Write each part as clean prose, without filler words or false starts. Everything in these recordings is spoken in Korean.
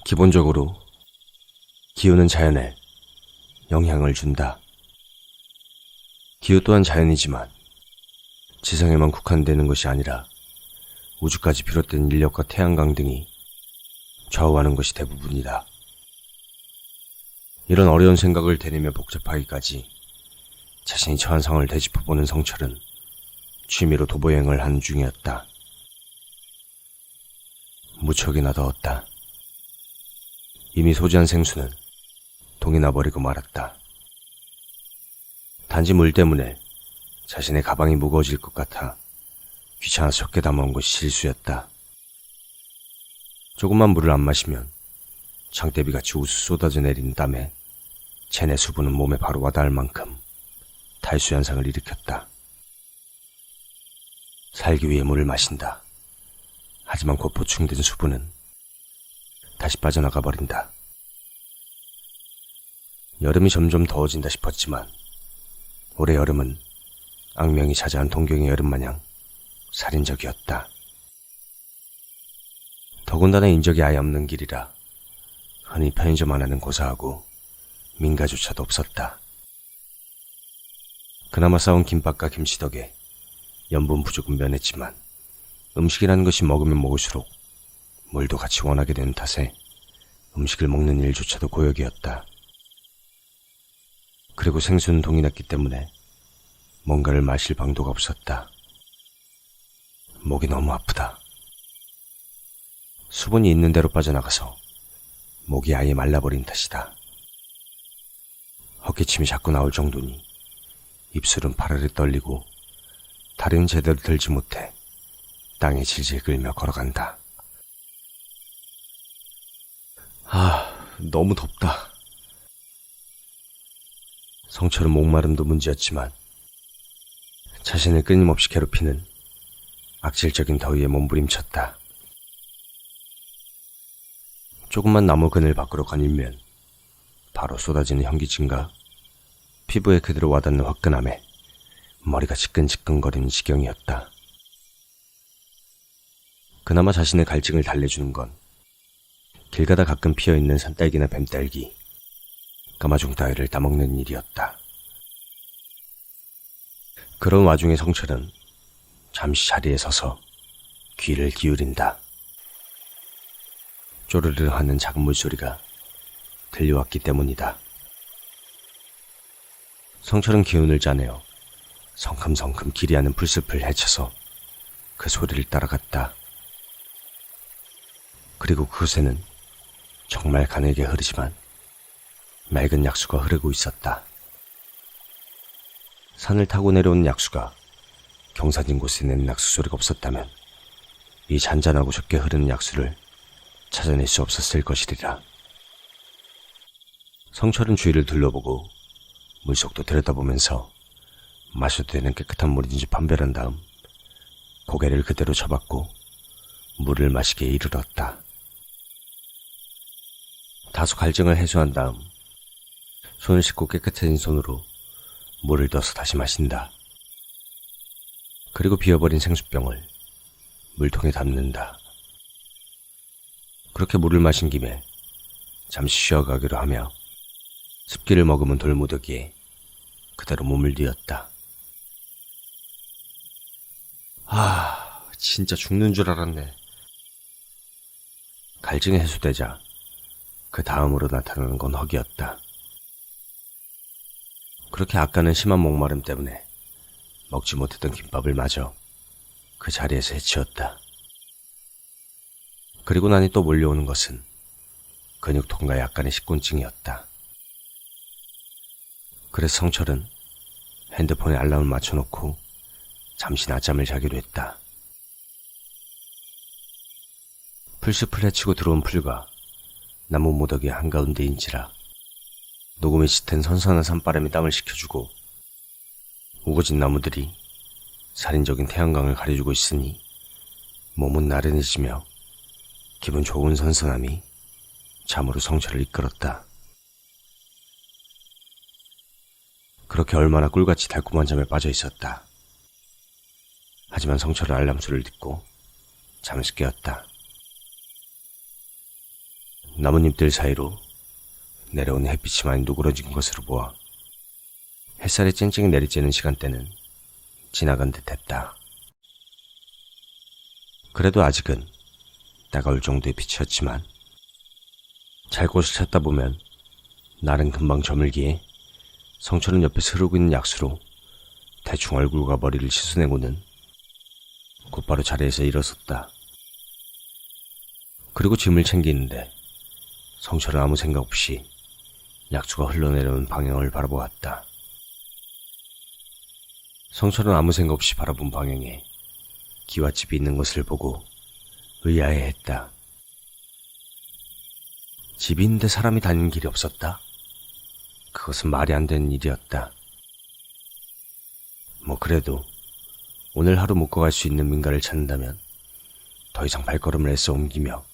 기본적으로 기후는 자연에 영향을 준다. 기후 또한 자연이지만 지상에만 국한되는 것이 아니라 우주까지 비롯된 인력과 태양광 등이 좌우하는 것이 대부분이다. 이런 어려운 생각을 되뇌며 복잡하기까지 자신이 처한 상황을 되짚어보는 성철은 취미로 도보여행을 하는 중이었다. 무척이나 더웠다. 이미 소지한 생수는 동이 나버리고 말았다. 단지 물 때문에 자신의 가방이 무거워질 것 같아 귀찮아서 적게 담아온 것이 실수였다. 조금만 물을 안 마시면 장대비같이 우수 쏟아져 내리는 땀에 체내 수분은 몸에 바로 와닿을 만큼 탈수 현상을 일으켰다. 살기 위해 물을 마신다. 하지만 곧 보충된 수분은 다시 빠져나가 버린다. 여름이 점점 더워진다 싶었지만 올해 여름은 악명이 자자한 동경의 여름 마냥 살인적이었다. 더군다나 인적이 아예 없는 길이라 흔히 편의점 하나는 고사하고 민가조차도 없었다. 그나마 싸온 김밥과 김치 덕에 염분 부족은 면했지만 음식이라는 것이 먹으면 먹을수록 물도 같이 원하게 되는 탓에 음식을 먹는 일조차도 고역이었다. 그리고 생수는 동이 났기 때문에 뭔가를 마실 방도가 없었다. 목이 너무 아프다. 수분이 있는 대로 빠져나가서 목이 아예 말라버린 탓이다. 헛기침이 자꾸 나올 정도니 입술은 파르르 떨리고 다리는 제대로 들지 못해 땅에 질질 끌며 걸어간다. 너무 덥다. 성철은 목마름도 문제였지만 자신을 끊임없이 괴롭히는 악질적인 더위에 몸부림쳤다. 조금만 나무 그늘 밖으로 거닐면 바로 쏟아지는 현기증과 피부에 그대로 와닿는 화끈함에 머리가 지끈지끈거리는 지경이었다. 그나마 자신의 갈증을 달래주는 건 길 가다 가끔 피어있는 산딸기나 뱀딸기, 까마중 따위를 따먹는 일이었다. 그런 와중에 성철은 잠시 자리에 서서 귀를 기울인다. 쪼르르 하는 작은 물소리가 들려왔기 때문이다. 성철은 기운을 짜내어 성큼성큼 기리하는 풀숲을 헤쳐서 그 소리를 따라갔다. 그리고 그곳에는 정말 가늘게 흐르지만 맑은 약수가 흐르고 있었다. 산을 타고 내려온 약수가 경사진 곳에 내는 약수 소리가 없었다면 이 잔잔하고 좁게 흐르는 약수를 찾아낼 수 없었을 것이리라. 성철은 주위를 둘러보고 물속도 들여다보면서 마셔도 되는 깨끗한 물인지 판별한 다음 고개를 그대로 쳐박고 물을 마시기에 이르렀다. 다소 갈증을 해소한 다음 손을 씻고 깨끗해진 손으로 물을 떠서 다시 마신다. 그리고 비어버린 생수병을 물통에 담는다. 그렇게 물을 마신 김에 잠시 쉬어가기로 하며 습기를 머금은 돌무더기에 그대로 몸을 뉘었다. 진짜 죽는 줄 알았네. 갈증이 해소되자 그 다음으로 나타나는 건 허기였다. 그렇게 아까는 심한 목마름 때문에 먹지 못했던 김밥을 마저 그 자리에서 해치웠다. 그리고 나니 또 몰려오는 것은 근육통과 약간의 식곤증이었다. 그래서 성철은 핸드폰에 알람을 맞춰놓고 잠시 낮잠을 자기로 했다. 풀숲을 헤치고 들어온 풀과 나무 모덕이 한가운데인지라 녹음이 짙은 선선한 산바람이 땀을 식혀주고 우거진 나무들이 살인적인 태양광을 가려주고 있으니 몸은 나른해지며 기분 좋은 선선함이 잠으로 성철을 이끌었다. 그렇게 얼마나 꿀같이 달콤한 잠에 빠져 있었다. 하지만 성철은 알람 소리를 듣고 잠에서 깨었다. 나뭇잎들 사이로 내려오는 햇빛이 많이 누그러진 것으로 보아 햇살이 쨍쨍히 내리쬐는 시간대는 지나간 듯했다. 그래도 아직은 다가올 정도의 빛이었지만 잘 곳을 찾다 보면 날은 금방 저물기에 성철은 옆에서 흐르고 있는 약수로 대충 얼굴과 머리를 씻어내고는 곧바로 자리에서 일어섰다. 그리고 짐을 챙기는데 성철은 아무 생각 없이 약수가 흘러내려온 방향을 바라보았다. 성철은 아무 생각 없이 바라본 방향에 기와집이 있는 것을 보고 의아해했다. 집이 있는데 사람이 다니는 길이 없었다. 그것은 말이 안 되는 일이었다. 뭐 그래도 오늘 하루 묶어갈 수 있는 민가를 찾는다면 더 이상 발걸음을 애써 옮기며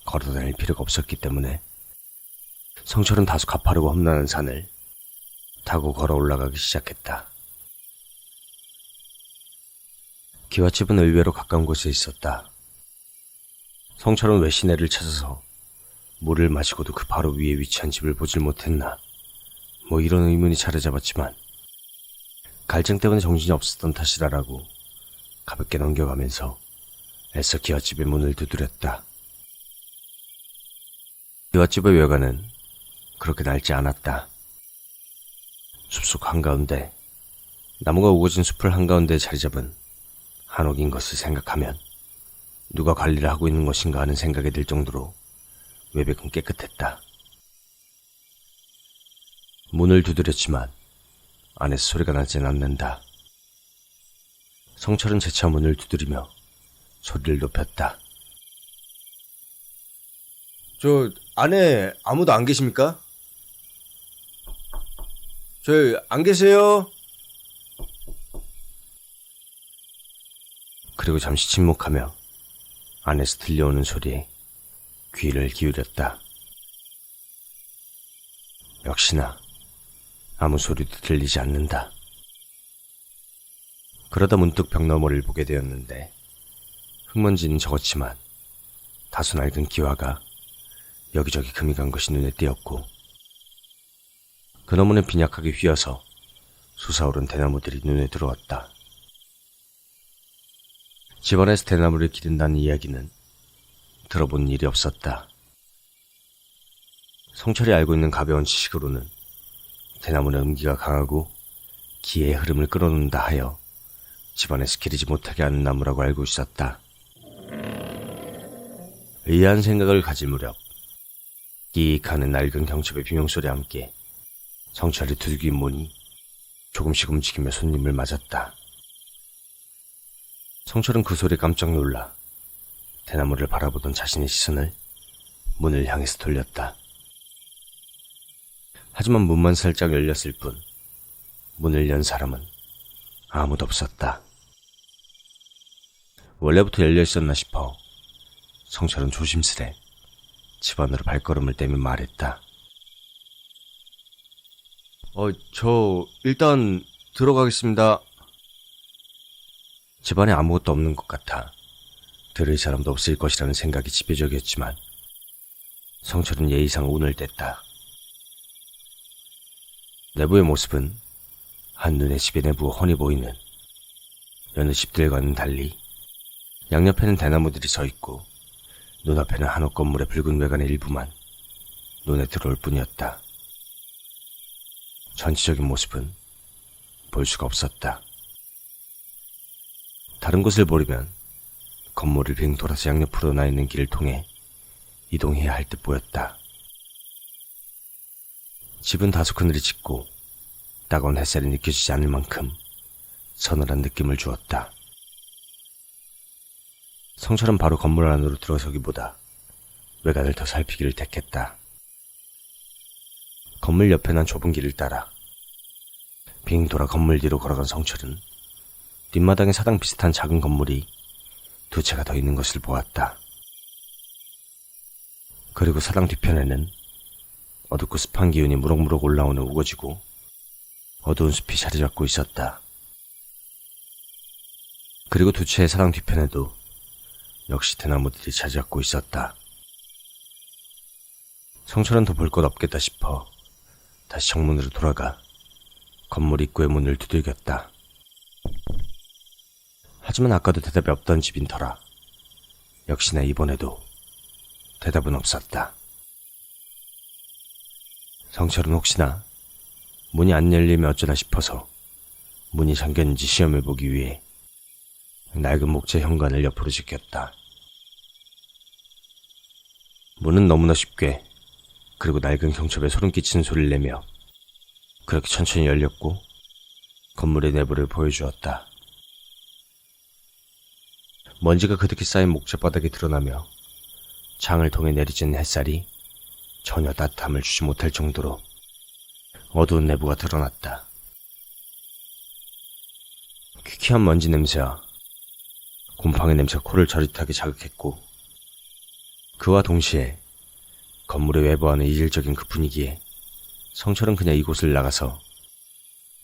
걸어다닐 필요가 없었기 때문에 성철은 다소 가파르고 험난한 산을 타고 걸어 올라가기 시작했다. 기와집은 의외로 가까운 곳에 있었다. 성철은 왜 시내를 찾아서 물을 마시고도 그 바로 위에 위치한 집을 보질 못했나, 뭐 이런 의문이 자리잡았지만 갈증 때문에 정신이 없었던 탓이라라고 가볍게 넘겨가면서 애써 기와집의 문을 두드렸다. 기와집의 외관은 그렇게 낡지 않았다. 숲속 한가운데, 나무가 우거진 숲을 한가운데에 자리잡은 한옥인 것을 생각하면 누가 관리를 하고 있는 것인가 하는 생각이 들 정도로 외벽은 깨끗했다. 문을 두드렸지만 안에서 소리가 나진 않는다. 성철은 재차 문을 두드리며 소리를 높였다. 저 안에 아무도 안 계십니까? 저 안 계세요? 그리고 잠시 침묵하며 안에서 들려오는 소리에 귀를 기울였다. 역시나 아무 소리도 들리지 않는다. 그러다 문득 벽 너머를 보게 되었는데 흙먼지는 적었지만 다소 낡은 기와가 여기저기 금이 간 것이 눈에 띄었고 그 너머는 빈약하게 휘어서 솟아오른 대나무들이 눈에 들어왔다. 집안에서 대나무를 기른다는 이야기는 들어본 일이 없었다. 성철이 알고 있는 가벼운 지식으로는 대나무는 음기가 강하고 기의 흐름을 끌어놓는다 하여 집안에서 기르지 못하게 하는 나무라고 알고 있었다. 의아한 생각을 가질 무렵 끼익하는 낡은 경첩의 비명소리와 함께 성철이 두들긴 문이 조금씩 움직이며 손님을 맞았다. 성철은 그 소리에 깜짝 놀라 대나무를 바라보던 자신의 시선을 문을 향해서 돌렸다. 하지만 문만 살짝 열렸을 뿐 문을 연 사람은 아무도 없었다. 원래부터 열려 있었나 싶어 성철은 조심스레 집 안으로 발걸음을 떼며 말했다. 저 일단 들어가겠습니다. 집안에 아무것도 없는 것 같아 들을 사람도 없을 것이라는 생각이 지배적이었지만 성철은 예의상 운을 뗐다. 내부의 모습은 한눈에 집의 내부가 훤히 보이는 여느 집들과는 달리 양옆에는 대나무들이 서 있고 눈앞에는 한옥 건물의 붉은 외관의 일부만 눈에 들어올 뿐이었다. 전체적인 모습은 볼 수가 없었다. 다른 곳을 보려면 건물을 빙 돌아서 양옆으로 나 있는 길을 통해 이동해야 할 듯 보였다. 집은 다소 그늘이 짙고 따가운 햇살이 느껴지지 않을 만큼 서늘한 느낌을 주었다. 성철은 바로 건물 안으로 들어서기보다 외관을 더 살피기를 택했다. 건물 옆에 난 좁은 길을 따라 빙 돌아 건물 뒤로 걸어간 성철은 뒷마당에 사당 비슷한 작은 건물이 두 채가 더 있는 것을 보았다. 그리고 사당 뒤편에는 어둡고 습한 기운이 무럭무럭 올라오는 우거지고 어두운 숲이 자리 잡고 있었다. 그리고 두 채의 사당 뒤편에도 역시 대나무들이 자리 잡고 있었다. 성철은 더 볼 것 없겠다 싶어 다시 정문으로 돌아가 건물 입구의 문을 두들겼다. 하지만 아까도 대답이 없던 집인 터라 역시나 이번에도 대답은 없었다. 성철은 혹시나 문이 안 열리면 어쩌나 싶어서 문이 잠겼는지 시험해보기 위해 낡은 목재 현관을 옆으로 지켰다. 문은 너무나 쉽게 그리고 낡은 경첩에 소름 끼치는 소리를 내며 그렇게 천천히 열렸고 건물의 내부를 보여주었다. 먼지가 그득히 쌓인 목재바닥에 드러나며 창을 통해 내리쬐는 햇살이 전혀 따뜻함을 주지 못할 정도로 어두운 내부가 드러났다. 퀴퀴한 먼지 냄새와 곰팡이 냄새가 코를 저릿하게 자극했고 그와 동시에 건물의 외부와는 이질적인 그 분위기에 성철은 그냥 이곳을 나가서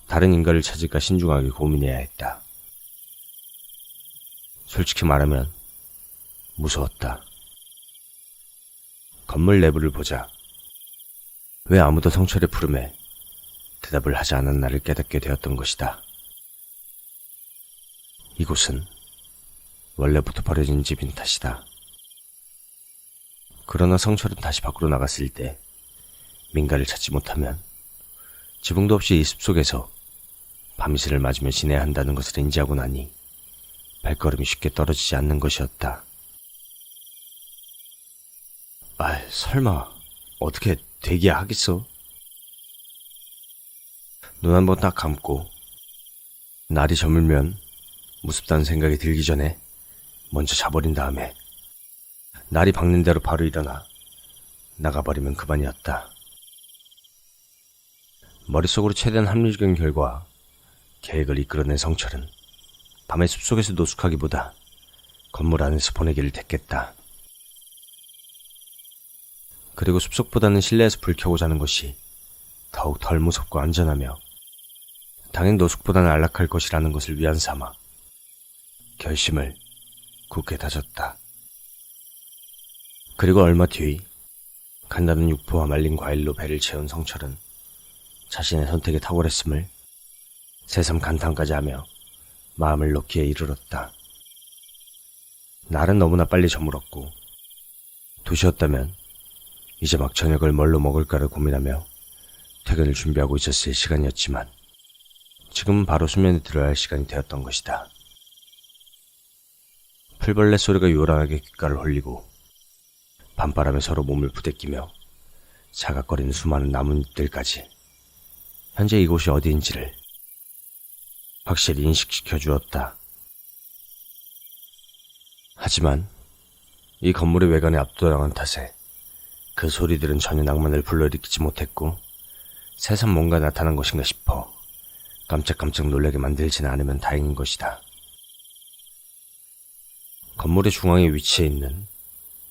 다른 인가를 찾을까 신중하게 고민해야 했다. 솔직히 말하면 무서웠다. 건물 내부를 보자 왜 아무도 성철의 부름에 대답을 하지 않은 나를 깨닫게 되었던 것이다. 이곳은 원래부터 버려진 집인 탓이다. 그러나 성철은 다시 밖으로 나갔을 때 민가를 찾지 못하면 지붕도 없이 이 숲속에서 밤이슬을 맞으며 지내야 한다는 것을 인지하고 나니 발걸음이 쉽게 떨어지지 않는 것이었다. 설마 어떻게 되기야 하겠어? 눈 한 번 딱 감고 날이 저물면 무섭다는 생각이 들기 전에 먼저 자버린 다음에 날이 밝는 대로 바로 일어나 나가버리면 그만이었다. 머릿속으로 최대한 합리적인 결과 계획을 이끌어낸 성철은 밤에 숲속에서 노숙하기보다 건물 안에서 보내기를 택했다. 그리고 숲속보다는 실내에서 불 켜고 자는 것이 더욱 덜 무섭고 안전하며 당연 노숙보다는 안락할 것이라는 것을 위안 삼아 결심을 굳게 다졌다. 그리고 얼마 뒤 간단한 육포와 말린 과일로 배를 채운 성철은 자신의 선택에 탁월했음을 새삼 감탄까지 하며 마음을 놓기에 이르렀다. 날은 너무나 빨리 저물었고 2시였다면 이제 막 저녁을 뭘로 먹을까를 고민하며 퇴근을 준비하고 있었을 시간이었지만 지금은 바로 수면에 들어야 할 시간이 되었던 것이다. 풀벌레 소리가 요란하게 귓가를 홀리고 밤바람에 서로 몸을 부대끼며 사각거리는 수많은 나뭇잎들까지 현재 이곳이 어디인지를 확실히 인식시켜 주었다. 하지만 이 건물의 외관에 압도당한 탓에 그 소리들은 전혀 낭만을 불러일으키지 못했고 새삼 뭔가 나타난 것인가 싶어 깜짝깜짝 놀라게 만들지는 않으면 다행인 것이다. 건물의 중앙에 위치해 있는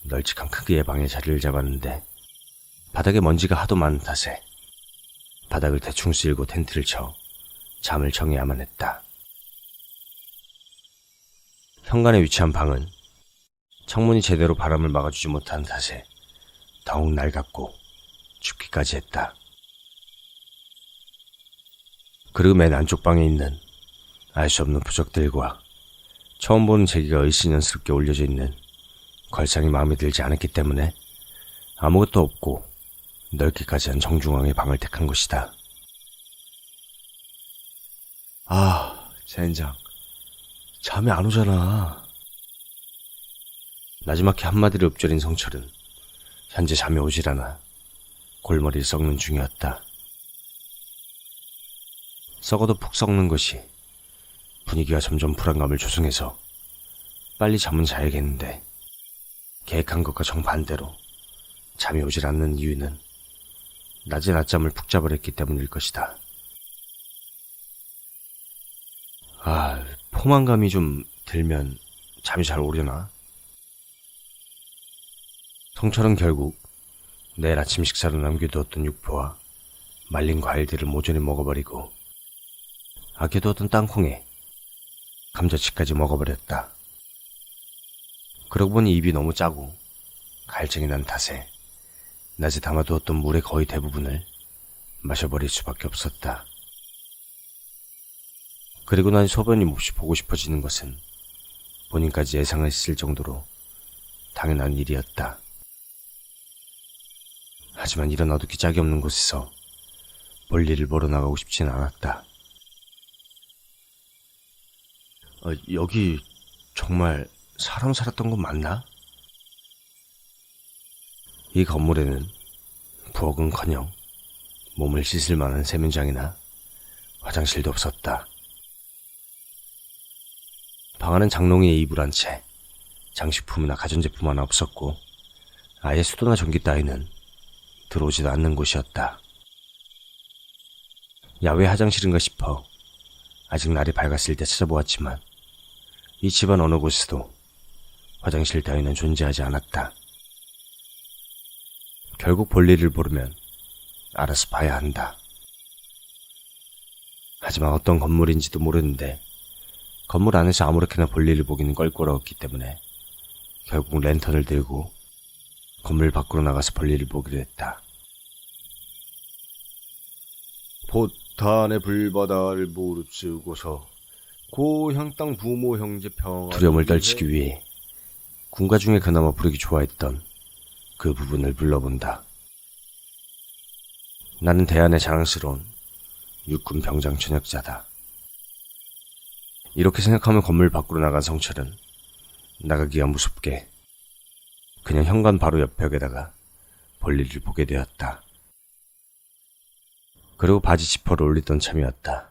널찍한 크기의 방에 자리를 잡았는데 바닥에 먼지가 하도 많은 탓에 바닥을 대충 쓸고 텐트를 쳐 잠을 정해야만 했다. 현관에 위치한 방은 창문이 제대로 바람을 막아주지 못하는 탓에 더욱 낡았고 춥기까지 했다. 그리고 맨 안쪽 방에 있는 알 수 없는 부적들과 처음 보는 제기가 을씨년스럽게 올려져 있는 걸상이 마음에 들지 않았기 때문에 아무것도 없고 넓기까지 한 정중앙의 방을 택한 것이다. 젠장. 잠이 안 오잖아. 나지막히 한마디를 읊조린 성철은 현재 잠이 오질 않아 골머리를 썩는 중이었다. 썩어도 푹 썩는 것이 분위기가 점점 불안감을 조성해서 빨리 잠은 자야겠는데 계획한 것과 정반대로 잠이 오질 않는 이유는 낮에 낮잠을 푹 자버렸기 때문일 것이다. 포만감이 좀 들면 잠이 잘 오려나? 성철은 결국 내일 아침 식사로 남겨두었던 육포와 말린 과일들을 모조리 먹어버리고 아껴두었던 땅콩에 감자칩까지 먹어버렸다. 그러고 보니 입이 너무 짜고 갈증이 난 탓에 낮에 담아두었던 물의 거의 대부분을 마셔버릴 수밖에 없었다. 그리고 난 소변이 몹시 보고 싶어지는 것은 본인까지 예상했을 정도로 당연한 일이었다. 하지만 이런 어둡기 짝이 없는 곳에서 볼일을 보러 나가고 싶진 않았다. 여기 정말 사람 살았던 건 맞나? 이 건물에는 부엌은커녕 몸을 씻을 만한 세면장이나 화장실도 없었다. 방 안은 장롱에 이불 한 채, 장식품이나 가전제품 하나 없었고 아예 수도나 전기 따위는 들어오지도 않는 곳이었다. 야외 화장실인가 싶어 아직 날이 밝았을 때 찾아보았지만 이 집안 어느 곳에도 화장실 따위는 존재하지 않았다. 결국 볼일을 모르면 알아서 봐야 한다. 하지만 어떤 건물인지도 모르는데 건물 안에서 아무렇게나 볼일을 보기는 껄끄러웠기 때문에 결국 랜턴을 들고 건물 밖으로 나가서 볼일을 보기로 했다. 포탄의 불바다를 무릅쓰고서 고향 땅 부모 형제 평안 두려움을 떨치기 위해 군가 중에 그나마 부르기 좋아했던 그 부분을 불러본다. 나는 대한의 자랑스러운 육군 병장 전역자다. 이렇게 생각하며 건물 밖으로 나간 성철은 나가기가 무섭게 그냥 현관 바로 옆 벽에다가 볼일을 보게 되었다. 그리고 바지 지퍼를 올리던 참이었다.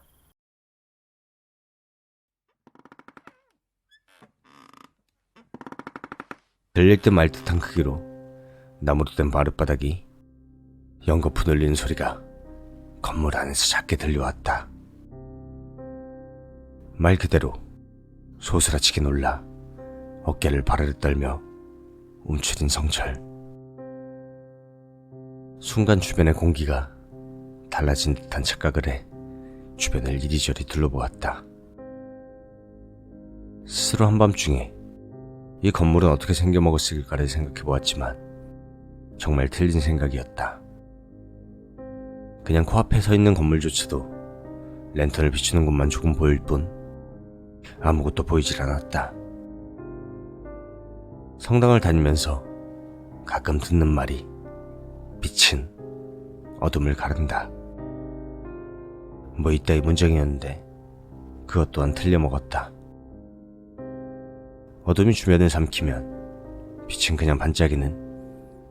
들릴 듯 말 듯한 크기로 나무로 된 마룻바닥이 연거푸 눌리는 소리가 건물 안에서 작게 들려왔다. 말 그대로 소스라치게 놀라 어깨를 바르르 떨며 움츠린 성철. 순간 주변의 공기가 달라진 듯한 착각을 해 주변을 이리저리 둘러보았다. 스스로 한밤중에 이 건물은 어떻게 생겨먹었을까를 생각해보았지만 정말 틀린 생각이었다. 그냥 코앞에 서 있는 건물조차도 랜턴을 비추는 것만 조금 보일 뿐 아무것도 보이질 않았다. 성당을 다니면서 가끔 듣는 말이 빛은 어둠을 가른다. 뭐 이따위 문장이었는데 그것 또한 틀려먹었다. 어둠이 주변을 삼키면 빛은 그냥 반짝이는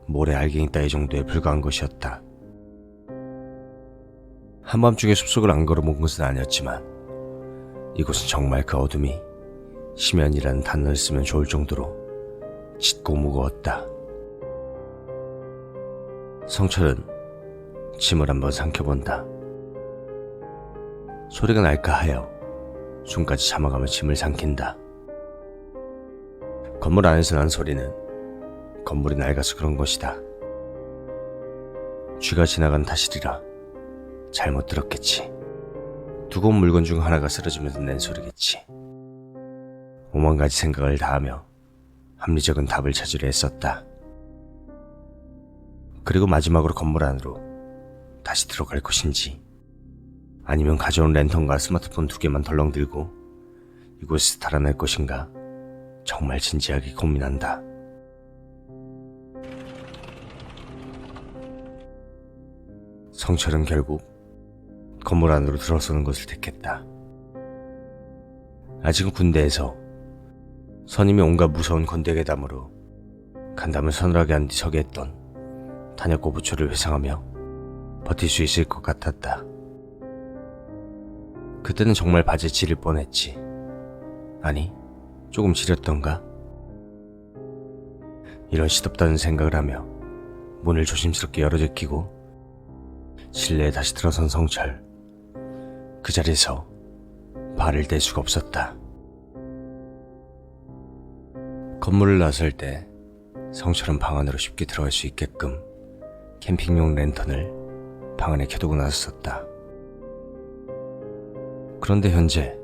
모래 알갱이 따위 정도에 불과한 것이었다. 한밤중에 숲속을 안 걸어본 것은 아니었지만 이곳은 정말 그 어둠이 심연이라는 단어를 쓰면 좋을 정도로 짙고 무거웠다. 성철은 침을 한번 삼켜본다. 소리가 날까 하여 숨까지 참아가며 침을 삼킨다. 건물 안에서 난 소리는 건물이 낡아서 그런 것이다. 쥐가 지나간 탓이리라 잘못 들었겠지. 두고 온 물건 중 하나가 쓰러지면서 낸 소리겠지. 오만 가지 생각을 다하며 합리적인 답을 찾으려 했었다. 그리고 마지막으로 건물 안으로 다시 들어갈 것인지 아니면 가져온 랜턴과 스마트폰 2개만 덜렁 들고 이곳에서 달아날 것인가 정말 진지하게 고민한다. 성철은 결국 건물 안으로 들어서는 것을 택했다. 아직은 군대에서 선임이 온갖 무서운 건대괴담으로 간담을 서늘하게 한 뒤 서게 했던 탄약고부초를 회상하며 버틸 수 있을 것 같았다. 그때는 정말 바지에 지릴 뻔했지. 아니, 조금 지렸던가? 이런 시덥다는 생각을 하며 문을 조심스럽게 열어 제끼고 실내에 다시 들어선 성철. 그 자리에서 발을 뗄 수가 없었다. 건물을 나설 때 성철은 방 안으로 쉽게 들어갈 수 있게끔 캠핑용 랜턴을 방 안에 켜두고 나섰었다. 그런데 현재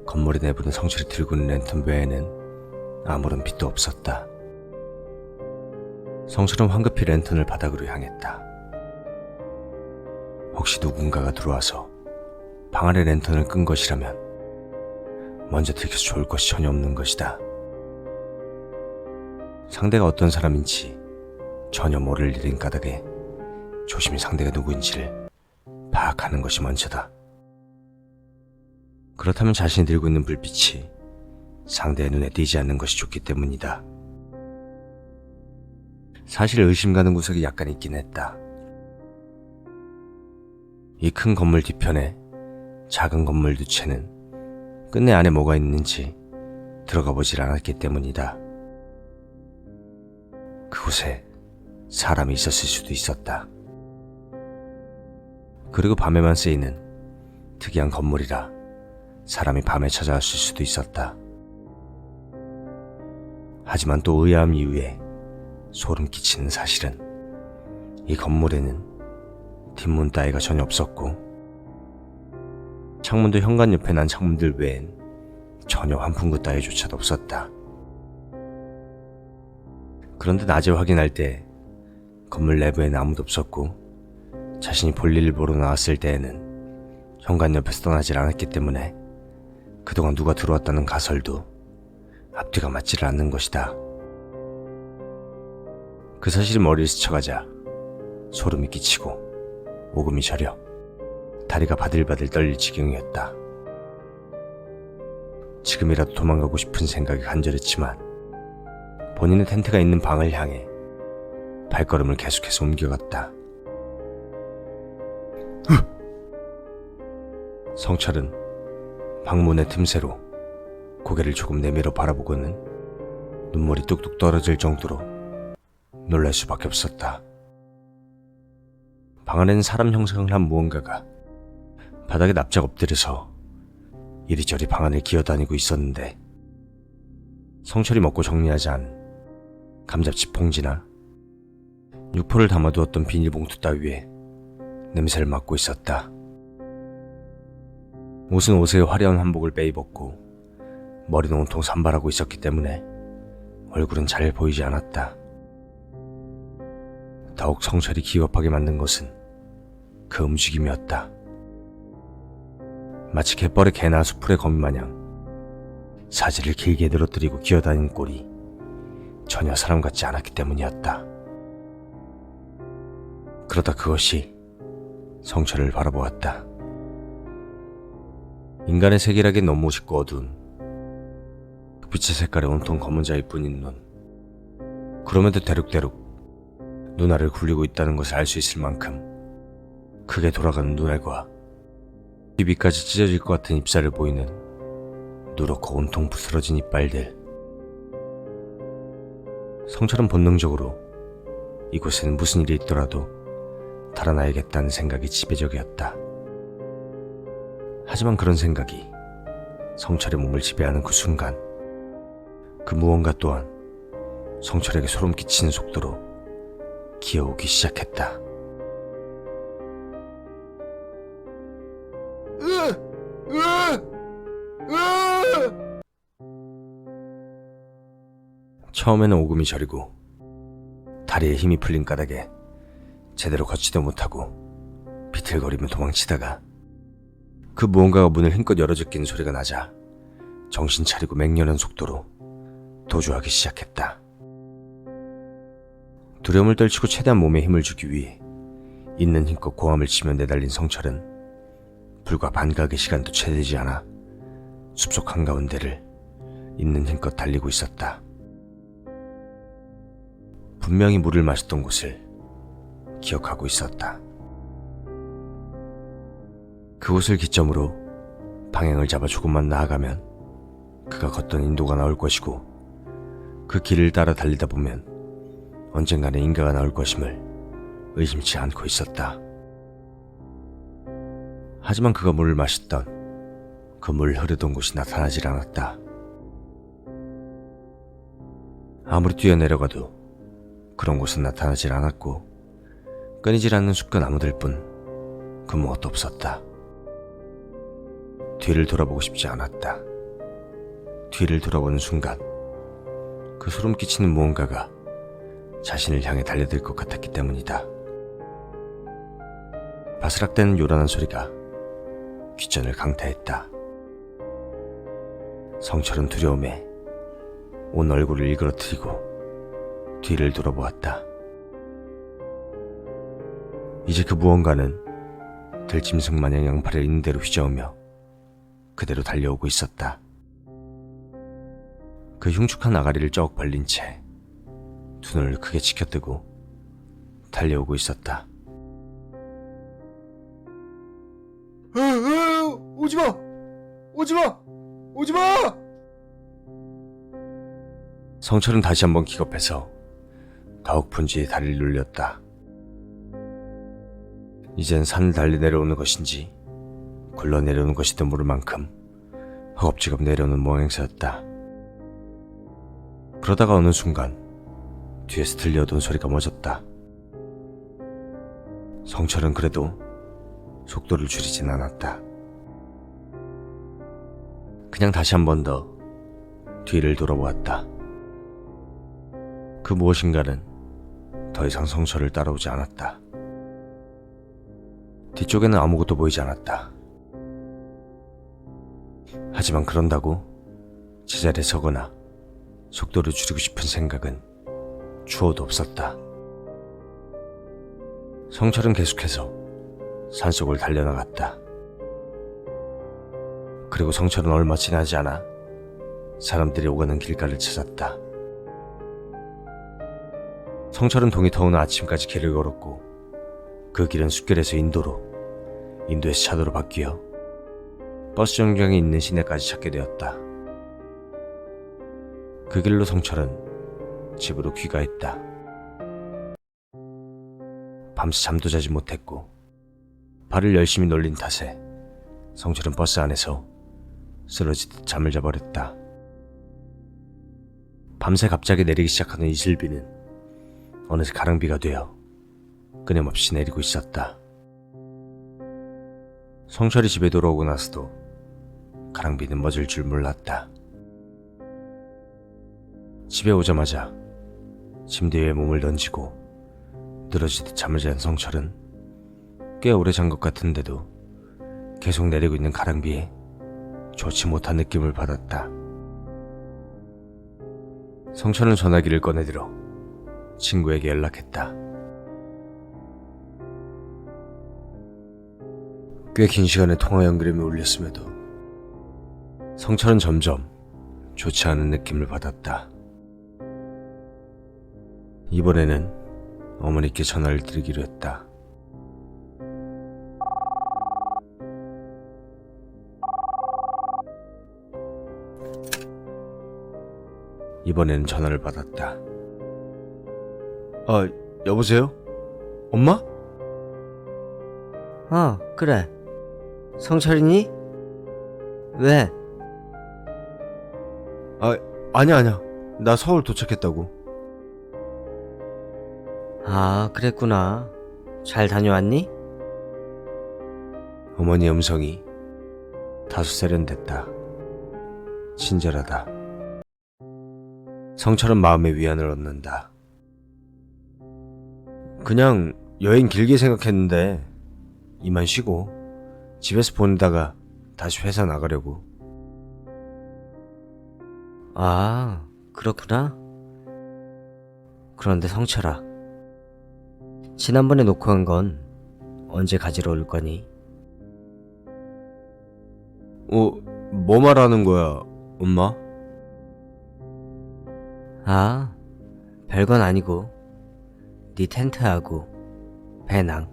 건물의 내부는 성철이 들고 있는 랜턴 외에는 아무런 빛도 없었다. 성철은 황급히 랜턴을 바닥으로 향했다. 혹시 누군가가 들어와서 방 안에 랜턴을 끈 것이라면 먼저 들켜서 좋을 것이 전혀 없는 것이다. 상대가 어떤 사람인지 전혀 모를 일인 까닭에 조심히 상대가 누구인지를 파악하는 것이 먼저다. 그렇다면 자신이 들고 있는 불빛이 상대의 눈에 띄지 않는 것이 좋기 때문이다. 사실 의심 가는 구석이 약간 있긴 했다. 이 큰 건물 뒤편에 작은 건물 두 채는 끝내 안에 뭐가 있는지 들어가 보질 않았기 때문이다. 그곳에 사람이 있었을 수도 있었다. 그리고 밤에만 쓰이는 특이한 건물이라 사람이 밤에 찾아왔을 수도 있었다. 하지만 또 의아함 이후에 소름 끼치는 사실은 이 건물에는 뒷문 따위가 전혀 없었고 창문도 현관 옆에 난 창문들 외엔 전혀 환풍구 따위조차도 없었다. 그런데 낮에 확인할 때 건물 내부에는 아무도 없었고 자신이 볼일을 보러 나왔을 때에는 현관 옆에서 떠나질 않았기 때문에 그동안 누가 들어왔다는 가설도 앞뒤가 맞지를 않는 것이다. 그 사실이 머리를 스쳐가자 소름이 끼치고 오금이 저려 다리가 바들바들 떨릴 지경이었다. 지금이라도 도망가고 싶은 생각이 간절했지만 본인의 텐트가 있는 방을 향해 발걸음을 계속해서 옮겨갔다. 성철은 방문의 틈새로 고개를 조금 내밀어 바라보고는 눈물이 뚝뚝 떨어질 정도로 놀랄 수밖에 없었다. 방 안에는 사람 형상을 한 무언가가 바닥에 납작 엎드려서 이리저리 방 안을 기어다니고 있었는데 성철이 먹고 정리하지 않은 감자칩 봉지나 육포를 담아두었던 비닐봉투 따위에 냄새를 맡고 있었다. 옷은 옷의 화려한 한복을 빼입었고 머리는 온통 산발하고 있었기 때문에 얼굴은 잘 보이지 않았다. 더욱 성철이 기겁하게 만든 것은 그 움직임이었다. 마치 갯벌의 개나 수풀의 거미 마냥 사지를 길게 늘어뜨리고 기어다니는 꼴이 전혀 사람 같지 않았기 때문이었다. 그러다 그것이 성철을 바라보았다. 인간의 세계라기 너무 짙고 어두운 빛의 색깔의 온통 검은자일 뿐인 눈. 그럼에도 대룩대룩 눈알을 굴리고 있다는 것을 알 수 있을 만큼 크게 돌아가는 눈알과 입이까지 찢어질 것 같은 잎살을 보이는 누렇고 온통 부스러진 이빨들. 성철은 본능적으로 이곳에는 무슨 일이 있더라도 달아나야겠다는 생각이 지배적이었다. 하지만 그런 생각이 성철의 몸을 지배하는 그 순간 그 무언가 또한 성철에게 소름 끼치는 속도로 기어오기 시작했다. 처음에는 오금이 저리고 다리에 힘이 풀린 까닭에 제대로 걷지도 못하고 비틀거리며 도망치다가 그 무언가가 문을 힘껏 열어제끼는 소리가 나자 정신 차리고 맹렬한 속도로 도주하기 시작했다. 두려움을 떨치고 최대한 몸에 힘을 주기 위해 있는 힘껏 고함을 치며 내달린 성철은 불과 반각의 시간도 채 되지 않아 숲속 한가운데를 있는 힘껏 달리고 있었다. 분명히 물을 마셨던 곳을 기억하고 있었다. 그곳을 기점으로 방향을 잡아 조금만 나아가면 그가 걷던 인도가 나올 것이고 그 길을 따라 달리다 보면 언젠가는 인가가 나올 것임을 의심치 않고 있었다. 하지만 그가 물을 마셨던 그 물 흐르던 곳이 나타나질 않았다. 아무리 뛰어내려가도 그런 곳은 나타나질 않았고 끊이질 않는 숲과 나무들 뿐 그 무엇도 없었다. 뒤를 돌아보고 싶지 않았다. 뒤를 돌아보는 순간 그 소름 끼치는 무언가가 자신을 향해 달려들 것 같았기 때문이다. 바스락대는 요란한 소리가 귓전을 강타했다. 성철은 두려움에 온 얼굴을 일그러뜨리고 뒤를 돌아보았다. 이제 그 무언가는 들짐승 마냥 양팔을 있는 대로 휘저으며 그대로 달려오고 있었다. 그 흉측한 아가리를 쩍 벌린 채 두 눈을 크게 치켜뜨고 달려오고 있었다. 오지마! 오지마! 오지마! 성철은 다시 한번 기겁해서 가옥 분지에 다리를 눌렸다. 이젠 산을 달리 내려오는 것인지 굴러 내려오는 것이든 모를 만큼 허겁지겁 내려오는 모양새였다. 그러다가 어느 순간 뒤에서 들려오던 소리가 멎었다. 성철은 그래도 속도를 줄이진 않았다. 그냥 다시 한 번 더 뒤를 돌아보았다. 그 무엇인가는 더 이상 성철을 따라오지 않았다. 뒤쪽에는 아무것도 보이지 않았다. 하지만 그런다고 제자리에 서거나 속도를 줄이고 싶은 생각은 추호도 없었다. 성철은 계속해서 산속을 달려나갔다. 그리고 성철은 얼마 지나지 않아 사람들이 오가는 길가를 찾았다. 성철은 동이 터오는 아침까지 길을 걸었고 그 길은 숲길에서 인도로, 인도에서 차도로 바뀌어 버스 정류장이 있는 시내까지 찾게 되었다. 그 길로 성철은 집으로 귀가했다. 밤새 잠도 자지 못했고 발을 열심히 놀린 탓에 성철은 버스 안에서 쓰러지듯 잠을 자버렸다. 밤새 갑자기 내리기 시작하는 이슬비는 어느새 가랑비가 되어 끊임없이 내리고 있었다. 성철이 집에 돌아오고 나서도 가랑비는 멎을 줄 몰랐다. 집에 오자마자 침대 위에 몸을 던지고 늘어지듯 잠을 잔 성철은 꽤 오래 잔 것 같은데도 계속 내리고 있는 가랑비에 좋지 못한 느낌을 받았다. 성철은 전화기를 꺼내들어 친구에게 연락했다. 꽤 긴 시간의 통화 연결음이 울렸음에도 성철은 점점 좋지 않은 느낌을 받았다. 이번에는 어머니께 전화를 드리기로 했다. 이번에는 전화를 받았다. 여보세요? 엄마? 그래. 성철이니? 왜? 아니야. 나 서울 도착했다고. 그랬구나. 잘 다녀왔니? 어머니의 음성이 다소 세련됐다. 친절하다. 성철은 마음의 위안을 얻는다. 그냥 여행 길게 생각했는데 이만 쉬고 집에서 보내다가 다시 회사 나가려고. 그렇구나. 그런데 성철아, 지난번에 놓고 간 건 언제 가지러 올 거니? 뭐 말하는 거야, 엄마? 별건 아니고 네 텐트하고 배낭.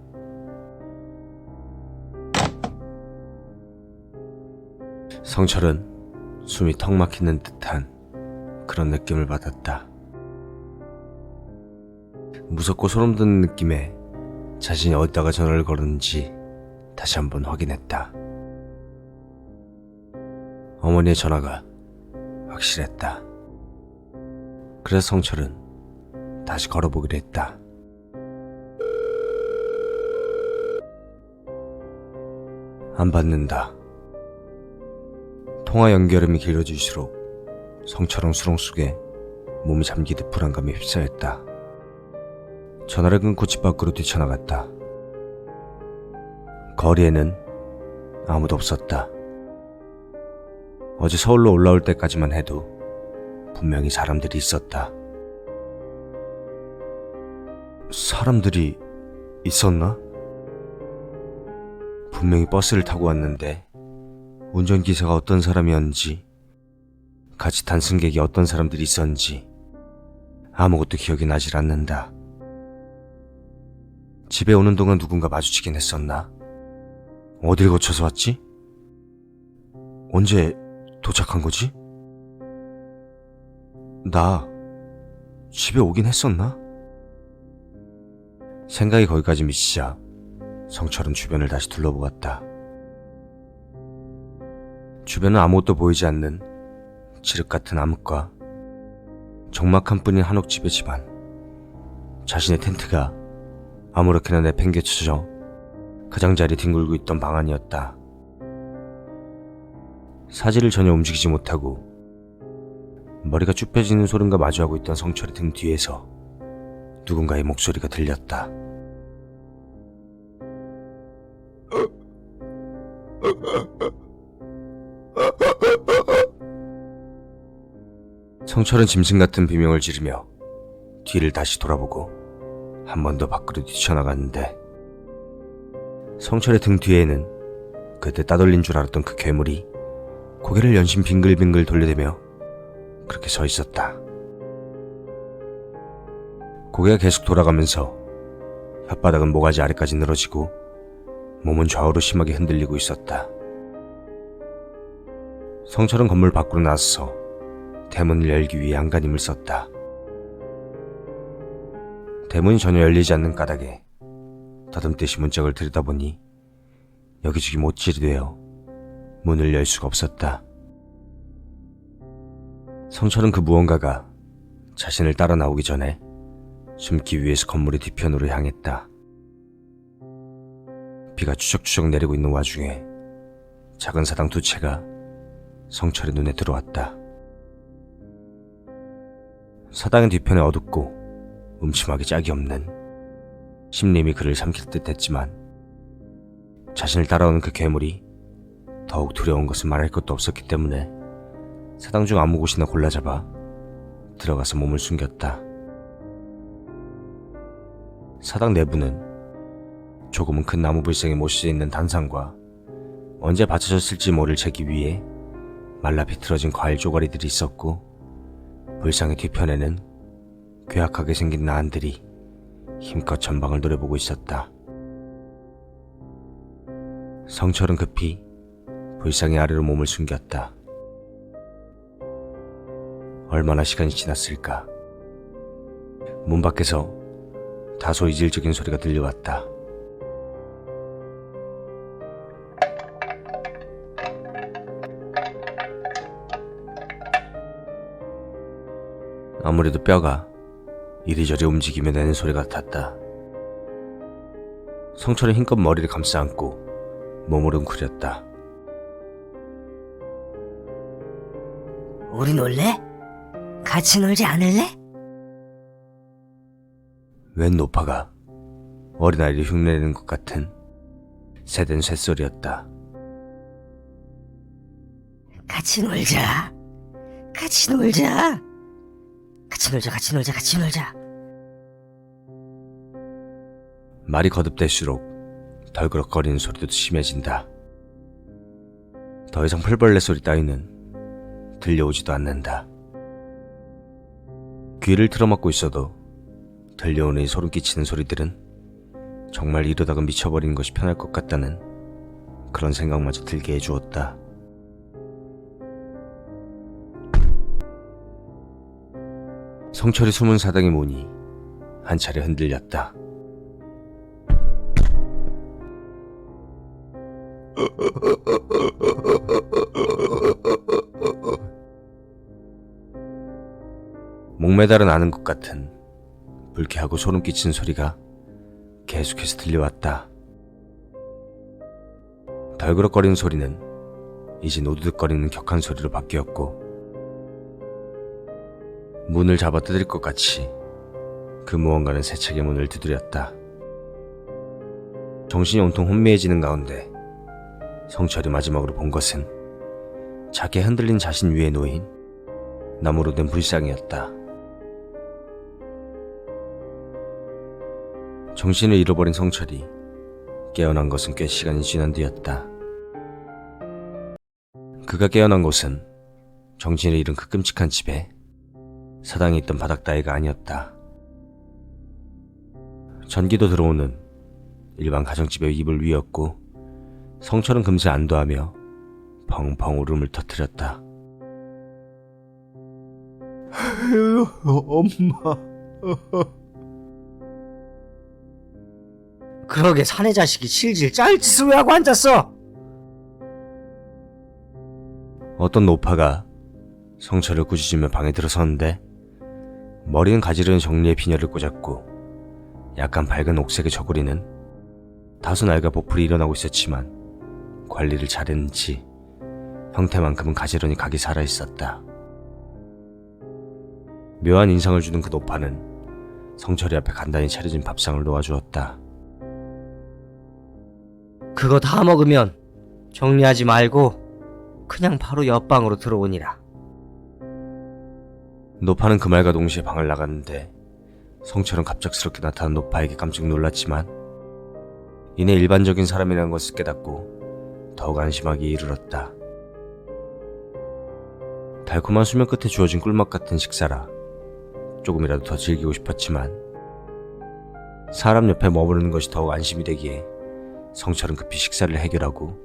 성철은 숨이 턱 막히는 듯한 그런 느낌을 받았다. 무섭고 소름 돋는 느낌에 자신이 어디다가 전화를 걸었는지 다시 한번 확인했다. 어머니의 전화가 확실했다. 그래서 성철은 다시 걸어보기로 했다. 안 받는다. 통화 연결음이 길어질수록 성철은 수렁 속에 몸이 잠기듯 불안감에 휩싸였다. 전화를 끊고 집 밖으로 뛰쳐나갔다. 거리에는 아무도 없었다. 어제 서울로 올라올 때까지만 해도 분명히 사람들이 있었다. 사람들이 있었나? 분명히 버스를 타고 왔는데 운전기사가 어떤 사람이었는지, 같이 단승객이 어떤 사람들이 있었는지 아무것도 기억이 나질 않는다. 집에 오는 동안 누군가 마주치긴 했었나? 어딜 거쳐서 왔지? 언제 도착한 거지? 나 집에 오긴 했었나? 생각이 거기까지 미치자 성철은 주변을 다시 둘러보았다. 주변은 아무것도 보이지 않는 칠흑 같은 암흑과 적막한 뿐인 한옥집의 집안. 자신의 텐트가 아무렇게나 내팽개쳐져 가장자리에 뒹굴고 있던 방 안이었다. 사지를 전혀 움직이지 못하고 머리가 쭉 펴지는 소름과 마주하고 있던 성철의 등 뒤에서 누군가의 목소리가 들렸다. 성철은 짐승 같은 비명을 지르며 뒤를 다시 돌아보고 한 번 더 밖으로 뛰쳐나갔는데, 성철의 등 뒤에는 그때 따돌린 줄 알았던 그 괴물이 고개를 연신 빙글빙글 돌려대며 그렇게 서 있었다. 고개가 계속 돌아가면서 혓바닥은 모가지 아래까지 늘어지고 몸은 좌우로 심하게 흔들리고 있었다. 성철은 건물 밖으로 나서서 대문을 열기 위해 안간힘을 썼다. 대문이 전혀 열리지 않는 까닭에 더듬듯이 문짝을 들여다보니 여기저기 못질이 되어 문을 열 수가 없었다. 성철은 그 무언가가 자신을 따라 나오기 전에 숨기 위해서 건물의 뒤편으로 향했다. 비가 추적추적 내리고 있는 와중에 작은 사당 두 채가 성철의 눈에 들어왔다. 사당의 뒤편에 어둡고 음침하게 짝이 없는 심림이 그를 삼킬 듯 했지만, 자신을 따라오는 그 괴물이 더욱 두려운 것은 말할 것도 없었기 때문에 사당 중 아무 곳이나 골라잡아 들어가서 몸을 숨겼다. 사당 내부는 조금은 큰 나무 불상에 못쓰여 있는 단상과 언제 받쳐졌을지 모를 재기 위에 말라 비틀어진 과일 쪼가리들이 있었고, 불상의 뒤편에는 괴악하게 생긴 나한들이 힘껏 전방을 노려보고 있었다. 성철은 급히 불상의 아래로 몸을 숨겼다. 얼마나 시간이 지났을까? 문 밖에서 다소 이질적인 소리가 들려왔다. 아무래도 뼈가 이리저리 움직이며 내는 소리 같았다. 성철은 힘껏 머리를 감싸 안고 몸을 웅크렸다. 우리 놀래? 같이 놀지 않을래? 웬 노파가 어린아이를 흉내내는 것 같은 새된 쇳소리였다. 같이 놀자. 같이 놀자. 같이 놀자, 같이 놀자, 같이 놀자. 말이 거듭될수록 덜그럭거리는 소리도 심해진다. 더 이상 풀벌레 소리 따위는 들려오지도 않는다. 귀를 틀어막고 있어도 들려오는 이 소름 끼치는 소리들은 정말 이러다가 미쳐버리는 것이 편할 것 같다는 그런 생각마저 들게 해주었다. 성철이 숨은 사당의 문이 한 차례 흔들렸다. 목매달아 나는 것 같은 불쾌하고 소름 끼치는 소리가 계속해서 들려왔다. 덜그럭거리는 소리는 이제 노드득거리는 격한 소리로 바뀌었고, 문을 잡아 뜯을 것 같이 그 무언가는 새 책의 문을 두드렸다. 정신이 온통 혼미해지는 가운데 성철이 마지막으로 본 것은 작게 흔들린 자신 위에 놓인 나무로 된 불상이었다. 정신을 잃어버린 성철이 깨어난 것은 꽤 시간이 지난 뒤였다. 그가 깨어난 곳은 정신을 잃은 그 끔찍한 집에 사당이 있던 바닥 따위가 아니었다. 전기도 들어오는 일반 가정집의 이불 위였고 성철은 금세 안도하며 펑펑 울음을 터뜨렸다. 엄마. 그러게 사내 자식이 질질 짤 짓을 왜 하고 앉았어? 어떤 노파가 성철을 꾸짖으며 방에 들어섰는데 머리는 가지런히 정리에 비녀를 꽂았고 약간 밝은 옥색의 저고리는 다소 낡아 보풀이 일어나고 있었지만 관리를 잘했는지 형태만큼은 가지런히 각이 살아있었다. 묘한 인상을 주는 그 노파는 성철이 앞에 간단히 차려진 밥상을 놓아주었다. 그거 다 먹으면 정리하지 말고 그냥 바로 옆방으로 들어오니라. 노파는 그 말과 동시에 방을 나갔는데 성철은 갑작스럽게 나타난 노파에게 깜짝 놀랐지만 이내 일반적인 사람이라는 것을 깨닫고 더욱 안심하기에 이르렀다. 달콤한 수면 끝에 주어진 꿀맛 같은 식사라 조금이라도 더 즐기고 싶었지만 사람 옆에 머무르는 것이 더욱 안심이 되기에 성철은 급히 식사를 해결하고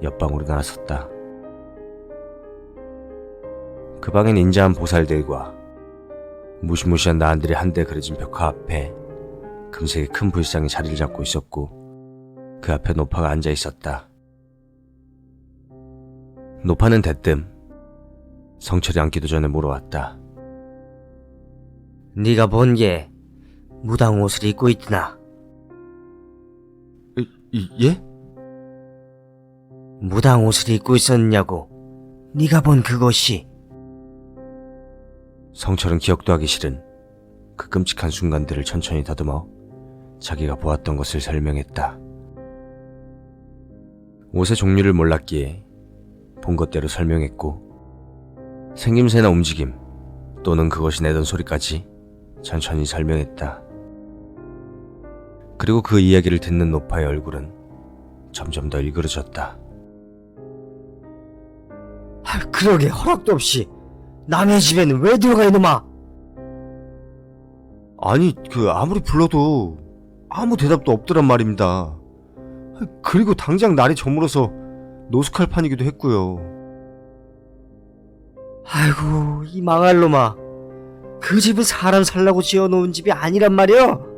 옆방으로 나섰다. 그 방엔 인자한 보살들과 무시무시한 나한들이 한데 그려진 벽화 앞에 금색의 큰 불상이 자리를 잡고 있었고 그 앞에 노파가 앉아 있었다. 노파는 대뜸 성철이 앉기도 전에 물어왔다. 네가 본 게 무당 옷을 입고 있드나? 예? 무당 옷을 입고 있었냐고. 네가 본 그것이. 성철은 기억도 하기 싫은 그 끔찍한 순간들을 천천히 다듬어 자기가 보았던 것을 설명했다. 옷의 종류를 몰랐기에 본 것대로 설명했고 생김새나 움직임 또는 그것이 내던 소리까지 천천히 설명했다. 그리고 그 이야기를 듣는 노파의 얼굴은 점점 더 일그러졌다. 그러게 허락도 없이 남의 집에는 왜 들어가 이놈아? 아니 아무리 불러도 아무 대답도 없더란 말입니다. 그리고 당장 날이 저물어서 노숙할 판이기도 했고요. 아이고 이 망할 놈아. 그 집은 사람 살라고 지어놓은 집이 아니란 말이여.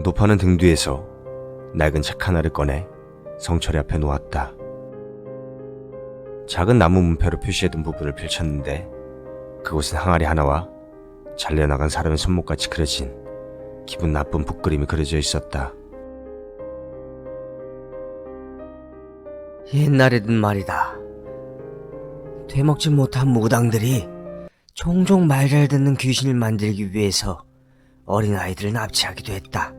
노파는 등 뒤에서 낡은 책 하나를 꺼내 성철이 앞에 놓았다. 작은 나무 문패로 표시해둔 부분을 펼쳤는데 그곳은 항아리 하나와 잘려나간 사람의 손목같이 그려진 기분 나쁜 붓그림이 그려져 있었다. 옛날에는 말이다. 되먹지 못한 무당들이 종종 말 잘 듣는 귀신을 만들기 위해서 어린아이들을 납치하기도 했다.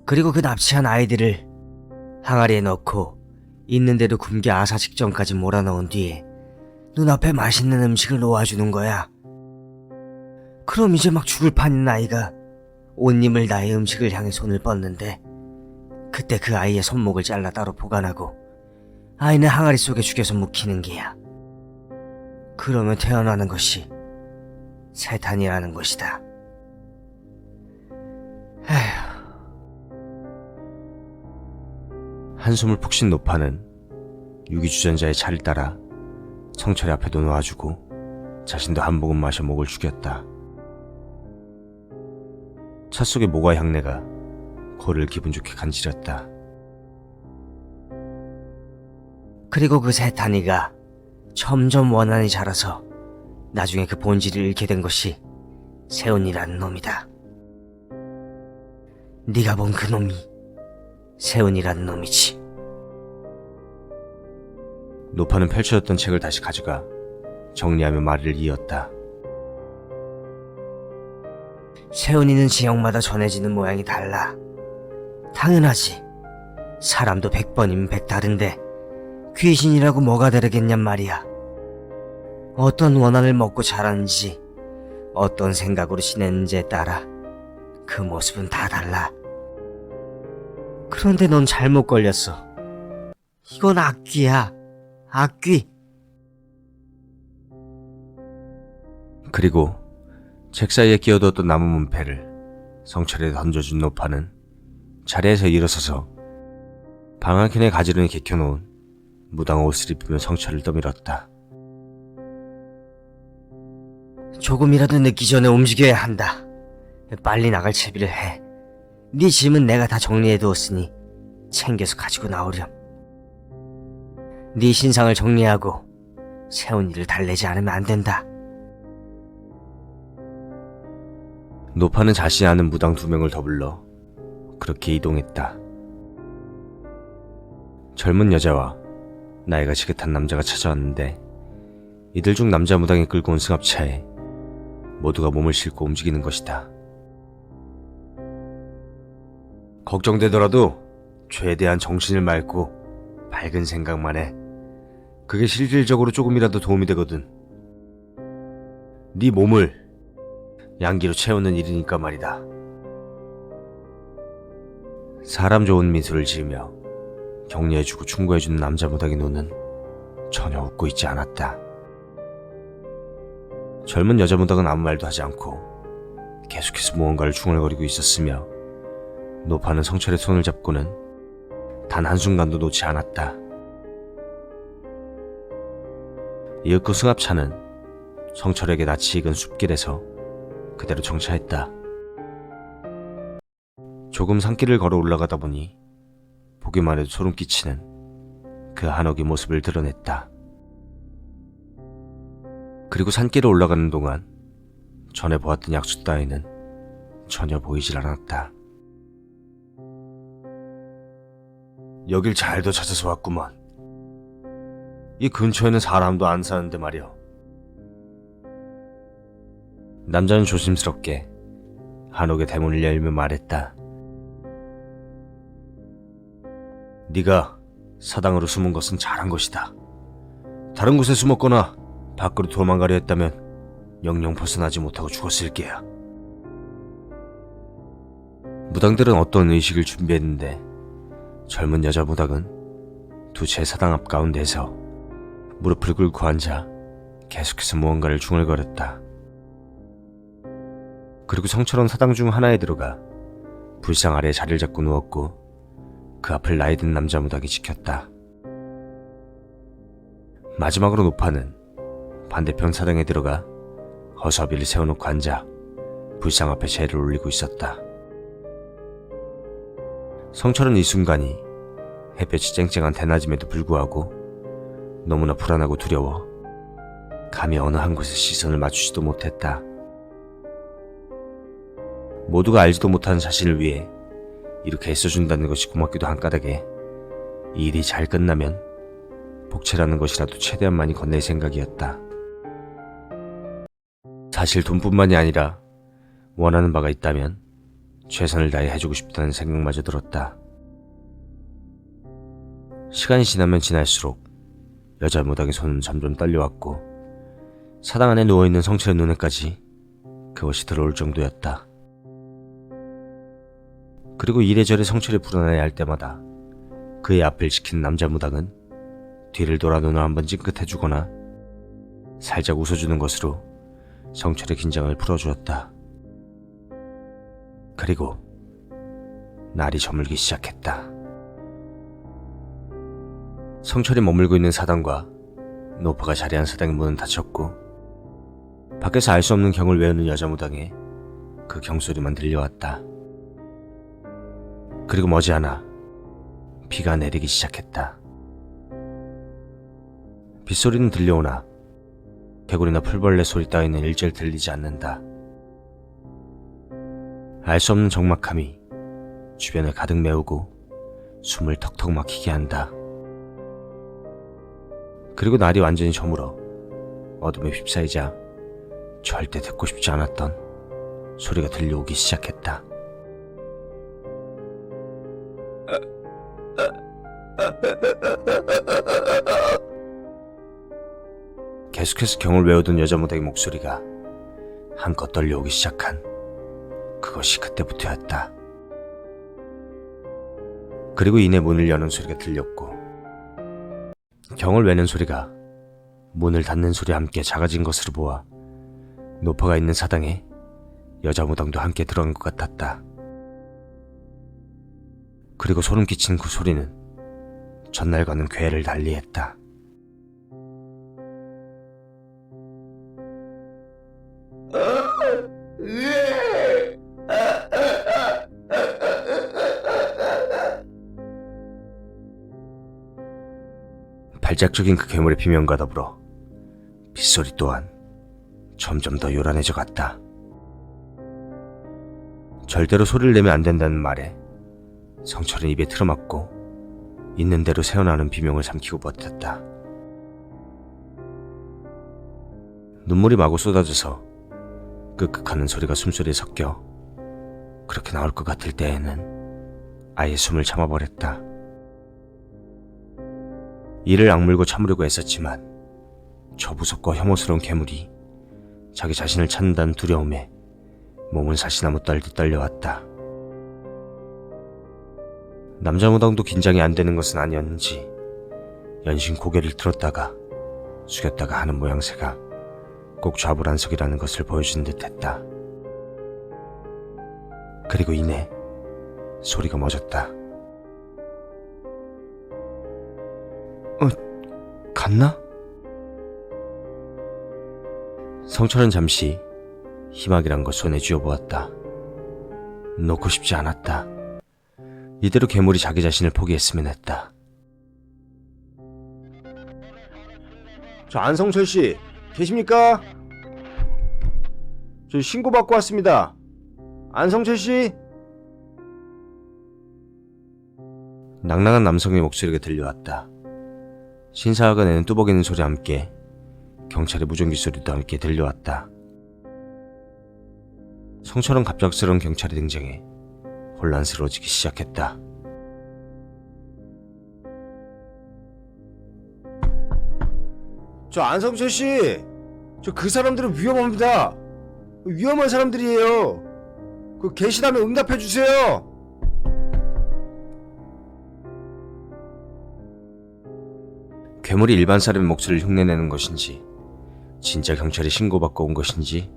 그리고 그 납치한 아이들을 항아리에 넣고 있는 대로 굶게 아사 직전까지 몰아넣은 뒤에 눈앞에 맛있는 음식을 놓아주는 거야. 그럼 이제 막 죽을 판인 아이가 온 힘을 다해 음식을 향해 손을 뻗는데 그때 그 아이의 손목을 잘라 따로 보관하고 아이는 항아리 속에 죽여서 묵히는 게야. 그러면 태어나는 것이 세탄이라는 것이다. 에휴. 한숨을 푹 쉰 노파는 유기주전자의 차를 따라 성철이 앞에도 놓아주고 자신도 한 모금 마셔 목을 죽였다. 차 속의 모과 향내가 코를 기분 좋게 간지렸다. 그리고 그 세탄이가 점점 원한이 자라서 나중에 그 본질을 잃게 된 것이 세운이라는 놈이다. 네가 본 그 놈이 세운이라는 놈이지. 노파는 펼쳐졌던 책을 다시 가져가 정리하며 말을 이었다. 세훈이는 지역마다 전해지는 모양이 달라. 당연하지. 사람도 100번이면 100 다른데 귀신이라고 뭐가 다르겠냔 말이야. 어떤 원한을 먹고 자랐는지, 어떤 생각으로 지냈는지에 따라 그 모습은 다 달라. 그런데 넌 잘못 걸렸어. 이건 악귀야. 악귀. 그리고 책 사이에 끼어두었던 나무 문패를 성철에 던져준 노파는 자리에서 일어서서 방 한켠에 가지런히 개켜놓은 무당 옷을 입으며 성철을 떠밀었다. 조금이라도 늦기 전에 움직여야 한다. 빨리 나갈 채비를 해. 네 짐은 내가 다 정리해두었으니 챙겨서 가지고 나오렴. 네 신상을 정리하고 세훈이를 달래지 않으면 안 된다. 노파는 자신이 아는 무당 2명을 더 불러 그렇게 이동했다. 젊은 여자와 나이가 지긋한 남자가 찾아왔는데 이들 중 남자 무당이 끌고 온 승합차에 모두가 몸을 싣고 움직이는 것이다. 걱정되더라도 최대한 정신을 맑고 밝은 생각만 해. 그게 실질적으로 조금이라도 도움이 되거든. 네 몸을 양기로 채우는 일이니까 말이다. 사람 좋은 미소를 지으며 격려해주고 충고해주는 남자 무당의 눈은 전혀 웃고 있지 않았다. 젊은 여자 무당은 아무 말도 하지 않고 계속해서 무언가를 중얼거리고 있었으며 노파는 성철의 손을 잡고는 단 한순간도 놓지 않았다. 이윽고 승합차는 성철에게 낯이 익은 숲길에서 그대로 정차했다. 조금 산길을 걸어 올라가다 보니 보기만 해도 소름 끼치는 그 한옥의 모습을 드러냈다. 그리고 산길을 올라가는 동안 전에 보았던 약수 따위는 전혀 보이질 않았다. 여길 잘도 찾아서 왔구만. 이 근처에는 사람도 안 사는데 말이야. 남자는 조심스럽게 한옥의 대문을 열며 말했다. 네가 사당으로 숨은 것은 잘한 것이다. 다른 곳에 숨었거나 밖으로 도망가려 했다면 영영 벗어나지 못하고 죽었을 게야. 무당들은 어떤 의식을 준비했는데 젊은 여자 무당은 두 채 사당 앞 가운데에서 무릎을 꿇고 앉아 계속해서 무언가를 중얼거렸다. 그리고 성철은 사당 중 하나에 들어가 불상 아래에 자리를 잡고 누웠고 그 앞을 나이 든 남자 무당이 지켰다. 마지막으로 노파는 반대편 사당에 들어가 허수아비를 세워놓고 앉아 불상 앞에 재를 올리고 있었다. 성철은 이 순간이 햇볕이 쨍쨍한 대낮임에도 불구하고 너무나 불안하고 두려워 감히 어느 한 곳에 시선을 맞추지도 못했다. 모두가 알지도 못하는 자신을 위해 이렇게 애써준다는 것이 고맙기도 한 까닭에 이 일이 잘 끝나면 복채라는 것이라도 최대한 많이 건넬 생각이었다. 사실 돈뿐만이 아니라 원하는 바가 있다면 최선을 다해 해주고 싶다는 생각마저 들었다. 시간이 지나면 지날수록 여자 무당의 손은 점점 떨려왔고 사당 안에 누워있는 성철의 눈에까지 그것이 들어올 정도였다. 그리고 이래저래 성철이 불어나야 할 때마다 그의 앞을 지키는 남자 무당은 뒤를 돌아 눈을 한번 찡긋해주거나 살짝 웃어주는 것으로 성철의 긴장을 풀어주었다. 그리고 날이 저물기 시작했다. 성철이 머물고 있는 사당과 노파가 자리한 사당의 문은 닫혔고 밖에서 알 수 없는 경을 외우는 여자 무당의 그 경소리만 들려왔다. 그리고 머지않아 비가 내리기 시작했다. 빗소리는 들려오나 개구리나 풀벌레 소리 따위는 일절 들리지 않는다. 알 수 없는 적막함이 주변을 가득 메우고 숨을 턱턱 막히게 한다. 그리고 날이 완전히 저물어 어둠에 휩싸이자 절대 듣고 싶지 않았던 소리가 들려오기 시작했다. 계속해서 경을 외우던 여자 무당의 목소리가 한껏 떨려오기 시작한 그것이 그때부터였다. 그리고 이내 문을 여는 소리가 들렸고 경을 외는 소리가 문을 닫는 소리와 함께 작아진 것으로 보아 노파가 있는 사당에 여자 무당도 함께 들어간 것 같았다. 그리고 소름 끼치는 그 소리는 전날과는 궤를 달리했다. 발작적인 그 괴물의 비명과 더불어 빗소리 또한 점점 더 요란해져 갔다. 절대로 소리를 내면 안 된다는 말에 성철은 입에 틀어막고 있는 대로 새어나오는 비명을 삼키고 버텼다. 눈물이 마구 쏟아져서 끄끄하는 소리가 숨소리에 섞여 그렇게 나올 것 같을 때에는 아예 숨을 참아버렸다. 이를 악물고 참으려고 애썼지만 저 무섭고 혐오스러운 괴물이 자기 자신을 찾는다는 두려움에 몸은 사시나무 떨듯 떨려왔다. 남자 무당도 긴장이 안 되는 것은 아니었는지 연신 고개를 들었다가 숙였다가 하는 모양새가 꼭 좌불안석이라는 것을 보여준 듯했다. 그리고 이내 소리가 멎었다. 갔나? 성철은 잠시 희망이란 걸 손에 쥐어보았다. 놓고 싶지 않았다. 이대로 괴물이 자기 자신을 포기했으면 했다. 저 안성철 씨 계십니까? 저 신고받고 왔습니다. 안성철 씨? 낭낭한 남성의 목소리가 들려왔다. 신사가 내는 뚜벅이는 소리와 함께 경찰의 무전기 소리도 함께 들려왔다. 성철은 갑작스러운 경찰이 등장해 혼란스러워지기 시작했다. 저 안성철 씨, 저 그 사람들은 위험합니다. 위험한 사람들이에요. 계시다면 응답해 주세요. 괴물이 일반 사람의 목소리를 흉내내는 것인지 진짜 경찰이 신고받고 온 것인지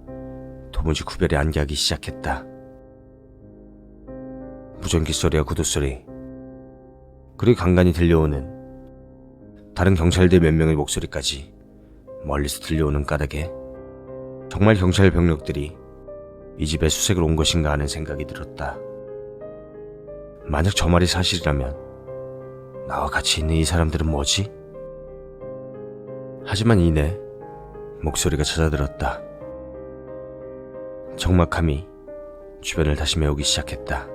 도무지 구별이 안 가기 시작했다. 무전기 소리와 구두 소리, 그리고 간간히 들려오는 다른 경찰들 몇 명의 목소리까지 멀리서 들려오는 까닭에 정말 경찰 병력들이 이 집에 수색을 온 것인가 하는 생각이 들었다. 만약 저 말이 사실이라면 나와 같이 있는 이 사람들은 뭐지? 하지만 이내 목소리가 찾아들었다. 적막함이 주변을 다시 메우기 시작했다.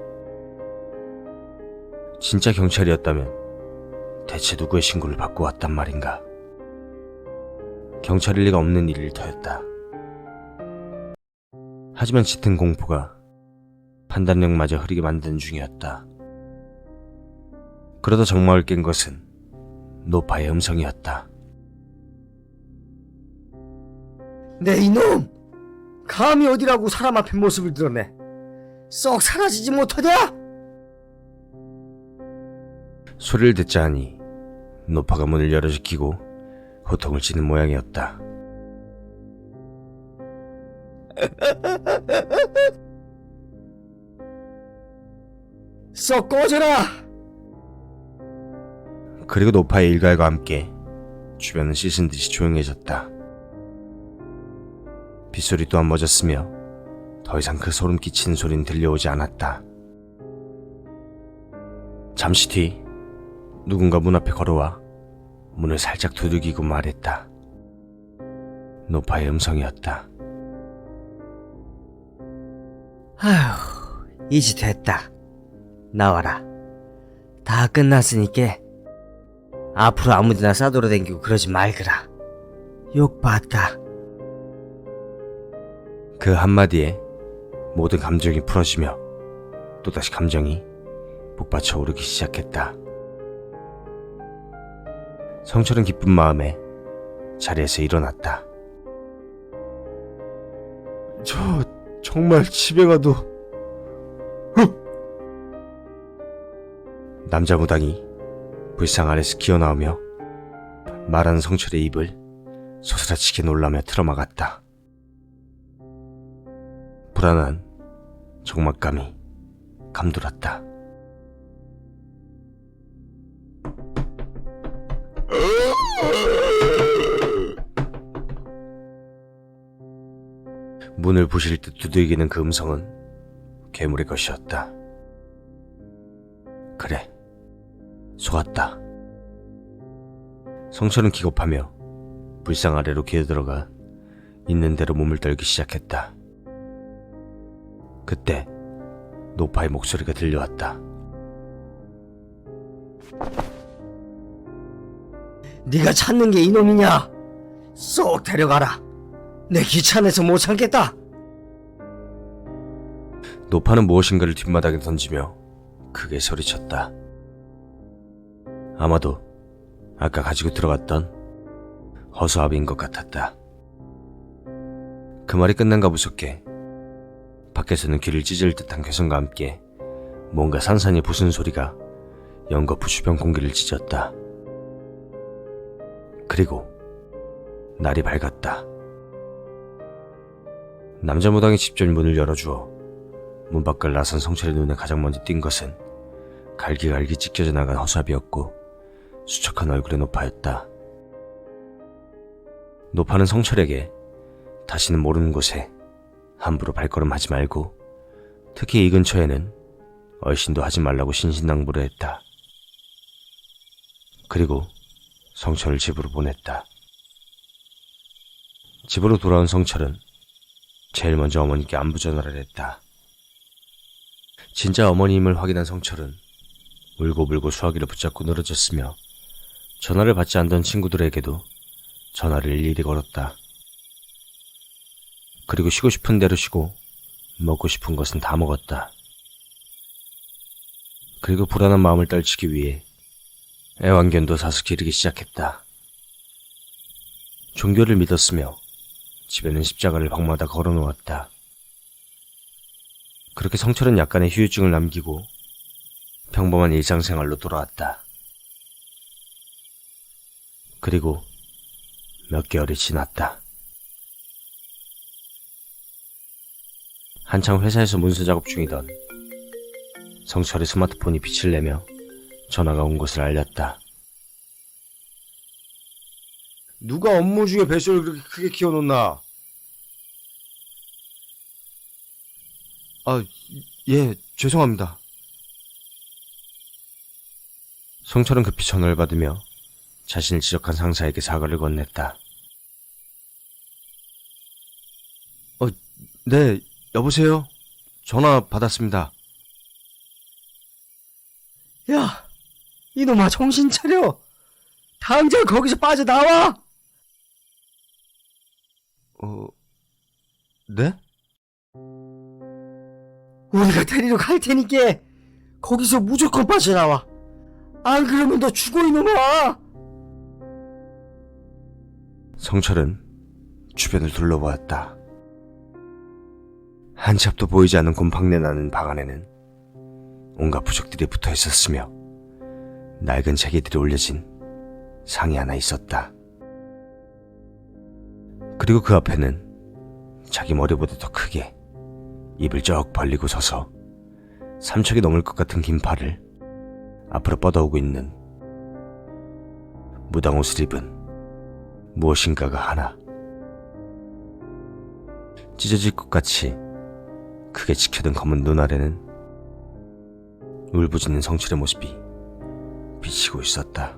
진짜 경찰이었다면 대체 누구의 신고를 받고 왔단 말인가? 경찰일 리가 없는 일일터였다. 하지만 짙은 공포가 판단력마저 흐리게 만드는 중이었다. 그러다 정막을 깬 것은 노파의 음성이었다. 네 이놈! 감히 어디라고 사람 앞에 모습을 드러내? 썩 사라지지 못하냐? 소리를 듣자 하니 노파가 문을 열어지키고 호통을 치는 모양이었다. 썩 꺼져라! 그리고 노파의 일갈과 함께 주변은 씻은 듯이 조용해졌다. 빗소리 또한 멎었으며 더 이상 그 소름 끼치는 소리는 들려오지 않았다. 잠시 뒤 누군가 문 앞에 걸어와 문을 살짝 두들기고 말했다. 노파의 음성이었다. 아휴, 이제 됐다. 나와라. 다 끝났으니까 앞으로 아무데나 싸돌아다니고 그러지 말거라. 욕 봤다. 그 한마디에 모든 감정이 풀어지며 또다시 감정이 북받쳐 오르기 시작했다. 성철은 기쁜 마음에 자리에서 일어났다. 저 정말 집에 가도 남자 무당이 불상 아래서 기어나오며 말하는 성철의 입을 소스라치게 놀라며 틀어막았다. 불안한 적막감이 감돌았다. 문을 부실 듯 두들기는 그 음성은 괴물의 것이었다. 그래, 속았다. 성철은 기겁하며 불상 아래로 기어들어가 있는 대로 몸을 떨기 시작했다. 그때 노파의 목소리가 들려왔다. 네가 찾는 게 이놈이냐? 쏙 데려가라. 내 귀찮아서 못 참겠다. 노파는 무엇인가를 뒷마당에 던지며 크게 소리쳤다. 아마도 아까 가지고 들어갔던 허수아비인 것 같았다. 그 말이 끝난가 무섭게 밖에서는 귀를 찢을 듯한 괴성과 함께 뭔가 산산이 부순 소리가 연거푸 주변 공기를 찢었다. 그리고 날이 밝았다. 남자 무당이 직접 문을 열어주어 문 밖을 나선 성철의 눈에 가장 먼저 띈 것은 갈기갈기 찢겨져 나간 허수아비였고 수척한 얼굴의 노파였다. 노파는 성철에게 다시는 모르는 곳에 함부로 발걸음하지 말고 특히 이 근처에는 얼씬도 하지 말라고 신신당부를 했다. 그리고 성철을 집으로 보냈다. 집으로 돌아온 성철은 제일 먼저 어머니께 안부 전화를 했다. 진짜 어머니임을 확인한 성철은 울고불고 수화기를 붙잡고 늘어졌으며 전화를 받지 않던 친구들에게도 전화를 일일이 걸었다. 그리고 쉬고 싶은 대로 쉬고 먹고 싶은 것은 다 먹었다. 그리고 불안한 마음을 떨치기 위해 애완견도 사서 기르기 시작했다. 종교를 믿었으며 집에는 십자가를 방마다 걸어놓았다. 그렇게 성철은 약간의 후유증을 남기고 평범한 일상생활로 돌아왔다. 그리고 몇 개월이 지났다. 한창 회사에서 문서 작업 중이던 성철의 스마트폰이 빛을 내며 전화가 온 것을 알렸다. 누가 업무 중에 뱃소리를 그렇게 크게 키워놓나? 예, 죄송합니다. 성철은 급히 전화를 받으며 자신을 지적한 상사에게 사과를 건넸다. 네, 여보세요? 전화 받았습니다. 야, 이놈아 정신 차려. 당장 거기서 빠져나와. 네? 우리가 데리러 갈 테니까 거기서 무조건 빠져나와. 안 그러면 너 죽어 이놈아. 성철은 주변을 둘러보았다. 한 치 앞도 보이지 않는 곰팡내 나는 방 안에는 온갖 부적들이 붙어 있었으며 낡은 재개들이 올려진 상이 하나 있었다. 그리고 그 앞에는 자기 머리보다 더 크게 입을 쩍 벌리고 서서 삼척이 넘을 것 같은 긴 팔을 앞으로 뻗어오고 있는 무당 옷을 입은 무엇인가가 하나. 찢어질 것 같이 크게 치켜든 검은 눈 아래는 울부짖는 성철의 모습이 비치고 있었다.